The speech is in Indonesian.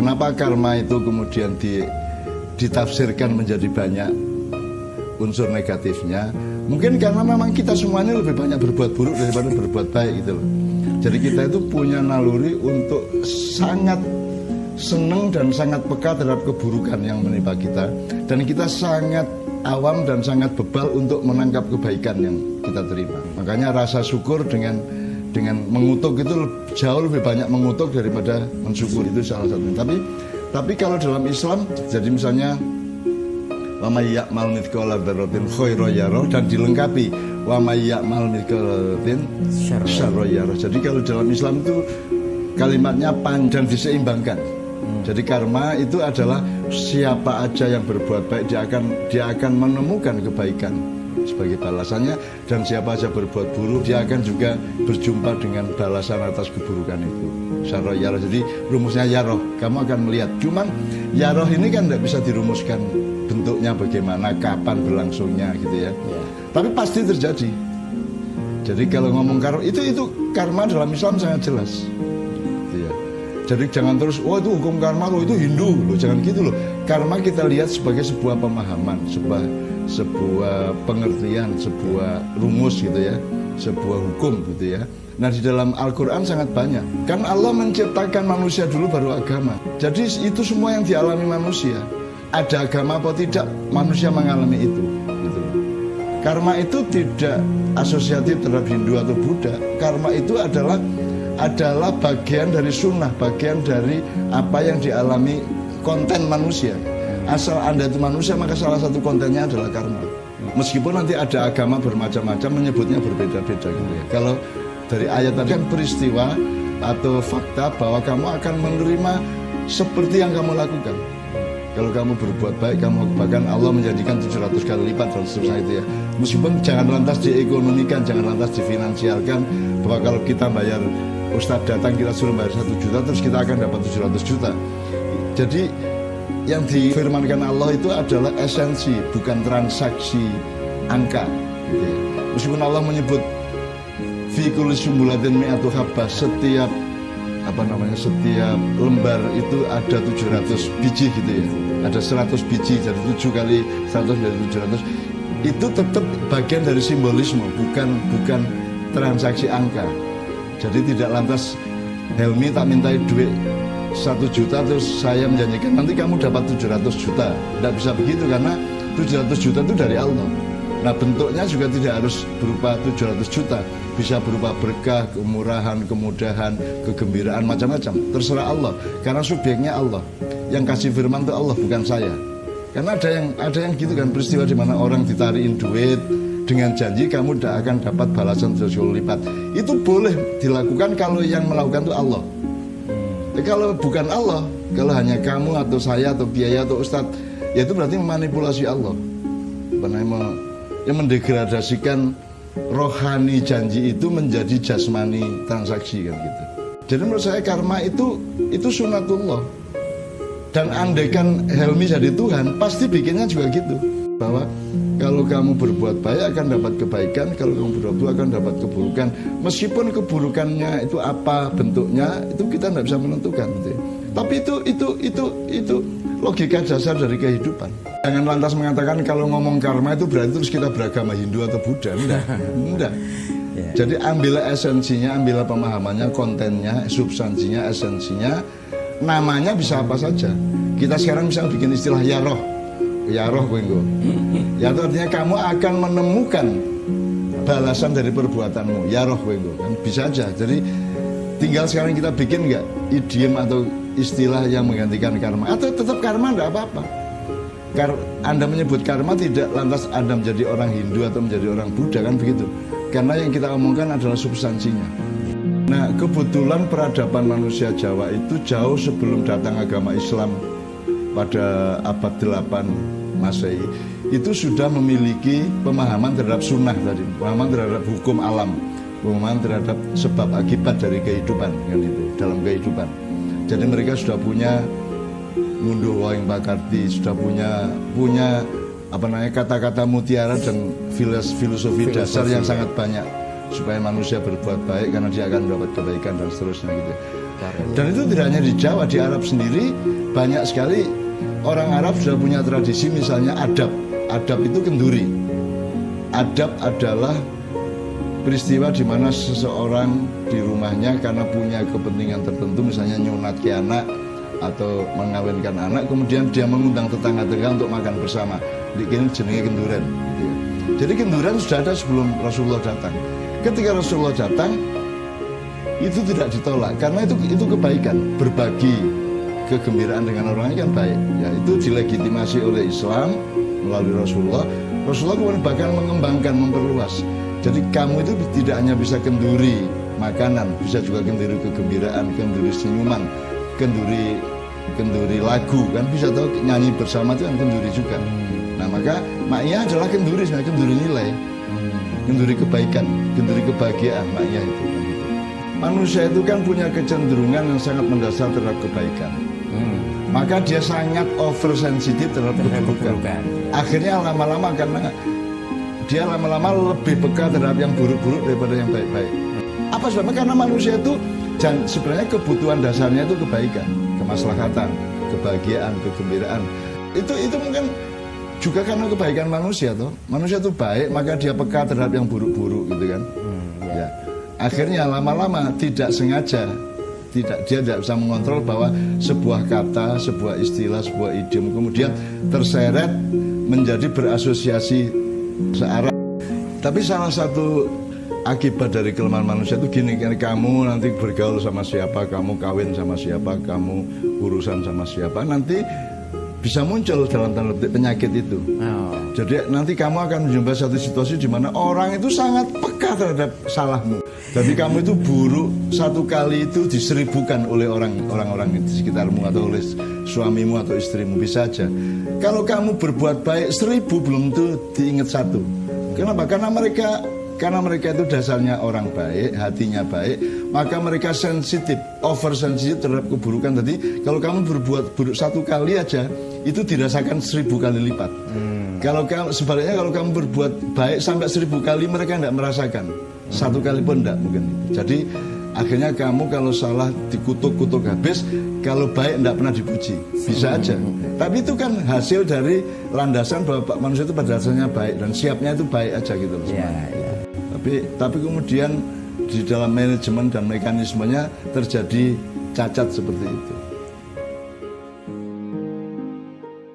Kenapa karma itu kemudian ditafsirkan menjadi banyak unsur negatifnya? Mungkin karena memang kita semuanya lebih banyak berbuat buruk daripada berbuat baik gitu loh. Jadi kita itu punya naluri untuk sangat senang dan sangat peka terhadap keburukan yang menimpa kita. Dan kita sangat awam dan sangat bebal untuk menangkap kebaikan yang kita terima. Makanya rasa syukur dengan mengutuk itu jauh lebih banyak mengutuk daripada mensyukur, itu salah satunya. Tapi kalau dalam Islam, jadi misalnya wa may ya'mal mithqala dzarratin khairan yarah, dan dilengkapi wa may ya'mal mithqala dzarratin syarran yarah. Jadi kalau dalam Islam itu kalimatnya panjang diseimbangkan. Jadi karma itu adalah siapa aja yang berbuat baik dia akan menemukan kebaikan sebagai balasannya, dan siapa aja berbuat buruk dia akan juga berjumpa dengan balasan atas keburukan itu. Syarra yaroh. Jadi rumusnya yaroh, kamu akan melihat. Cuman yaroh ini kan tidak bisa dirumuskan bentuknya bagaimana, kapan berlangsungnya gitu ya. Tapi pasti terjadi. Jadi kalau ngomong karma itu karma dalam Islam sangat jelas. Gitu ya. Jadi jangan terus itu hukum karma loh, itu Hindu loh, jangan gitu loh. Karma kita lihat sebagai sebuah pemahaman, sebuah pengertian, sebuah rumus gitu ya, sebuah hukum gitu ya. Nah di dalam Al-Quran sangat banyak. Kan Allah menciptakan manusia dulu baru agama. Jadi itu semua yang dialami manusia. Ada agama atau tidak, manusia mengalami itu gitu. Karma itu tidak asosiatif terhadap Hindu atau Buddha. Karma itu adalah bagian dari sunnah, bagian dari apa yang dialami konten manusia. Asal Anda itu manusia, maka salah satu kontennya adalah karma. Meskipun nanti ada agama bermacam-macam menyebutnya berbeda-beda gitu ya. Kalau dari ayat tadi kan peristiwa atau fakta bahwa kamu akan menerima seperti yang kamu lakukan. Kalau kamu berbuat baik, kamu bahkan Allah menjadikan 700 kali lipat dan seterusnya itu ya. Meskipun jangan lantas diekonomikan, jangan lantas difinansialkan bahwa kalau kita bayar, Ustadz datang kita suruh bayar 1 juta terus kita akan dapat 700 juta. Jadi yang difirmankan Allah itu adalah esensi, bukan transaksi angka gitu ya. Meskipun Allah menyebut fi kulli sumbulatin mi'atu habbah, setiap setiap lembar itu ada 700 biji gitu ya. Ada 100 biji, jadi 7 kali 100 dari 700. Itu tetap bagian dari simbolisme, bukan transaksi angka. Jadi tidak lantas Helmi tak mintai duit 1 juta terus saya menjanjikan nanti kamu dapat 700 juta. Tidak bisa begitu karena 700 juta itu dari Allah. Nah bentuknya juga tidak harus berupa 700 juta. Bisa berupa berkah, kemurahan, kemudahan, kegembiraan, macam-macam. Terserah Allah. Karena subjeknya Allah. Yang kasih firman itu Allah, bukan saya. Karena ada yang gitu kan, peristiwa di mana orang ditariin duit dengan janji kamu tidak akan dapat balasan 7 lipat. Itu boleh dilakukan kalau yang melakukan itu Allah. Kalau bukan Allah, kalau hanya kamu atau saya atau kiai atau ustadz, ya itu berarti memanipulasi Allah. Yang mendegradasikan rohani janji itu menjadi jasmani transaksi kan gitu. Jadi menurut saya karma itu sunatullah. Dan andaikan Helmi jadi Tuhan, pasti bikinnya juga gitu. Bahwa kalau kamu berbuat baik akan dapat kebaikan, kalau kamu berbuat buruk akan dapat keburukan. Meskipun keburukannya itu apa bentuknya, itu kita tidak bisa menentukan gitu. Tapi itu logika dasar dari kehidupan. Jangan lantas mengatakan kalau ngomong karma itu berarti terus kita beragama Hindu atau Buddha. Enggak. Jadi ambillah esensinya, ambillah pemahamannya, kontennya, substansinya, esensinya. Namanya bisa apa saja. Kita sekarang bisa bikin istilah yaroh. Yaroh wenggo. Ya itu artinya kamu akan menemukan balasan dari perbuatanmu. Yaroh wenggo kan bisa aja. Jadi tinggal sekarang kita bikin nggak idiom atau istilah yang menggantikan karma, atau tetap karma enggak apa-apa. Anda menyebut karma tidak lantas Anda menjadi orang Hindu atau menjadi orang Buddha kan begitu. Karena yang kita omongkan adalah substansinya. Nah, kebetulan peradaban manusia Jawa itu jauh sebelum datang agama Islam pada abad 8 Masehi itu sudah memiliki pemahaman terhadap sunnah tadi, pemahaman terhadap hukum alam, pemahaman terhadap sebab akibat dari kehidupan kan itu dalam kehidupan. Jadi mereka sudah punya munduh waing pakarti, sudah punya kata-kata mutiara dan filosofi dasar yang sangat banyak. supaya manusia berbuat baik karena dia akan mendapat kebaikan dan seterusnya gitu. Dan itu tidak hanya di Jawa, di Arab sendiri banyak sekali orang Arab sudah punya tradisi, misalnya adab. Adab itu kenduri. Adab adalah peristiwa di mana seseorang di rumahnya karena punya kepentingan tertentu, misalnya nyunat ke anak atau mengawinkan anak, kemudian dia mengundang tetangga-tetangga untuk makan bersama. Ini jenenge kenduran. Gitu ya. Jadi kenduran sudah ada sebelum Rasulullah datang. Ketika Rasulullah datang, itu tidak ditolak karena itu kebaikan. Berbagi kegembiraan dengan orang lain kan baik. Ya, itu dilegitimasi oleh Islam melalui Rasulullah. Rasulullah kemudian bahkan mengembangkan, memperluas. Jadi kamu itu tidak hanya bisa kenduri makanan, bisa juga kenduri kegembiraan, kenduri senyuman, kenduri lagu, kan bisa tahu nyanyi bersama itu kan kenduri juga. Nah maka maknya adalah kenduri, sebenarnya kenduri nilai, kenduri kebaikan, kenduri kebahagiaan maknya itu. Manusia itu kan punya kecenderungan yang sangat mendasar terhadap kebaikan. Maka dia sangat oversensitif terhadap keburukan. Akhirnya lama-lama karena dia lama-lama lebih peka terhadap yang buruk-buruk daripada yang baik-baik. Apa sebabnya? Karena manusia itu dan sebenarnya kebutuhan dasarnya itu kebaikan, kemaslahatan, kebahagiaan, kegembiraan. Itu mungkin juga karena kebaikan manusia toh. Manusia itu baik, maka dia peka terhadap yang buruk-buruk gitu kan. Ya. Akhirnya lama-lama tidak sengaja dia tidak bisa mengontrol bahwa sebuah kata, sebuah istilah, sebuah idiom kemudian terseret menjadi berasosiasi searah. Tapi salah satu akibat dari kelemahan manusia itu gini, kamu nanti bergaul sama siapa, kamu kawin sama siapa, kamu urusan sama siapa, nanti bisa muncul dalam tanda petik penyakit itu. Jadi nanti kamu akan menjumpai satu situasi di mana orang itu sangat peka terhadap salahmu. Jadi kamu itu buruk satu kali itu diseribukan oleh orang-orang di sekitarmu atau oleh suamimu atau istrimu, bisa aja. Kalau kamu berbuat baik 1000 belum tentu diingat satu. Kenapa? Karena mereka itu dasarnya orang baik, hatinya baik, maka mereka sensitif, oversensitif terhadap keburukan. Jadi kalau kamu berbuat buruk satu kali aja, itu dirasakan 1000 kali lipat. Sebaliknya kalau kamu berbuat baik sampai 1000 kali, mereka tidak merasakan. Satu kali pun tidak mungkin. Jadi akhirnya kamu kalau salah dikutuk-kutuk habis, kalau baik tidak pernah dipuji. Bisa aja. Tapi itu kan hasil dari landasan bahwa manusia itu pada dasarnya baik dan siapnya itu baik aja gitu loh. Tapi kemudian di dalam manajemen dan mekanismenya terjadi cacat seperti itu.